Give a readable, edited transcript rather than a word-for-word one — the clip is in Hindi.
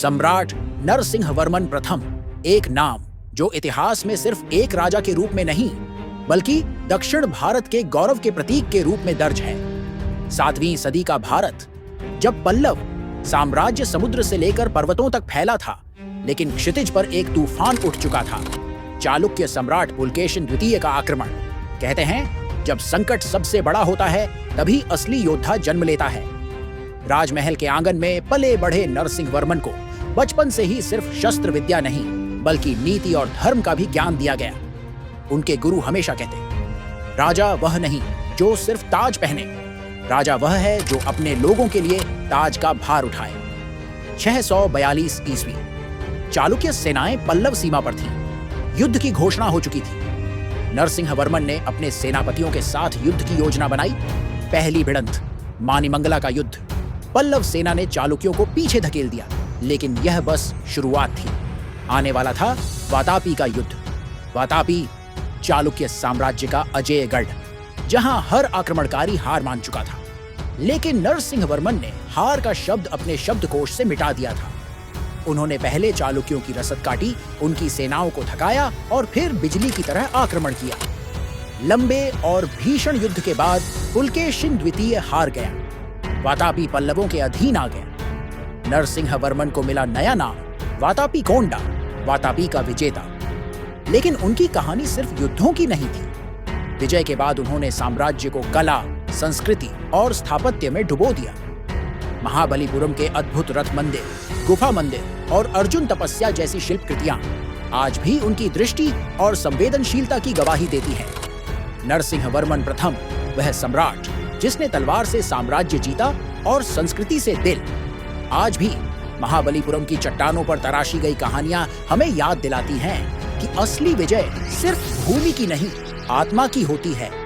सम्राट नरसिंहवर्मन प्रथम एक नाम जो इतिहास में सिर्फ एक राजा के रूप में नहीं बल्कि दक्षिण भारत के गौरव के प्रतीक के रूप में दर्ज है। 7वीं सदी का भारत, जब पल्लव साम्राज्य समुद्र से लेकर पर्वतों तक फैला था, लेकिन क्षितिज पर एक तूफान उठ चुका था, चालुक्य सम्राट पुलकेशिन द्वितीय का आक्रमण। कहते हैं जब संकट सबसे बड़ा होता है तभी असली योद्धा जन्म लेता है। राजमहल के आंगन में पले बढ़े नरसिंहवर्मन को बचपन से ही सिर्फ शस्त्र विद्या नहीं बल्कि नीति और धर्म का भी ज्ञान दिया गया। उनके गुरु हमेशा कहते, राजा वह नहीं जो सिर्फ ताज पहने, राजा वह है जो अपने लोगों के लिए ताज का भार उठाए। 642 ईस्वी, चालुक्य सेनाएं पल्लव सीमा पर थीं। युद्ध की घोषणा हो चुकी थी। नरसिंहवर्मन ने अपने सेनापतियों के साथ युद्ध की योजना बनाई। पहली भिड़ंत मानिमंगला का युद्ध। पल्लव सेना ने चालुक्यों को पीछे धकेल दिया, लेकिन यह बस शुरुआत थी। आने वाला था वातापी का युद्ध। वातापी चालुक्य साम्राज्य का अजेय गढ़, जहां हर आक्रमणकारी हार मान चुका था। लेकिन नरसिंहवर्मन ने हार का शब्द अपने शब्दकोश से मिटा दिया था। उन्होंने पहले चालुक्यों की रसद काटी, उनकी सेनाओं को थकाया और फिर बिजली की तरह आक्रमण किया। लंबे और भीषण युद्ध के बाद पुलकेशिन द्वितीय हार गया। वातापी पल्लवों के अधीन आ गया। नरसिंहवर्मन को मिला नया नाम वातापी कोंडा, वातापी का विजेता। लेकिन उनकी कहानी सिर्फ युद्धों की नहीं थी। विजय के बाद उन्होंने साम्राज्य को कला, संस्कृति और स्थापत्य में डुबो दिया। महाबलीपुरम के अद्भुत रथ मंदिर, गुफा मंदिर और अर्जुन तपस्या जैसी शिल्प कृतियां आज भी उनकी दृष्टि और संवेदनशीलता की गवाही देती हैं। नरसिंहवर्मन प्रथम वह सम्राट जिसने तलवार से साम्राज्य जीता और संस्कृति से दिल। आज भी महाबलीपुरम की चट्टानों पर तराशी गई कहानियां हमें याद दिलाती हैं कि असली विजय सिर्फ भूमि की नहीं, आत्मा की होती है।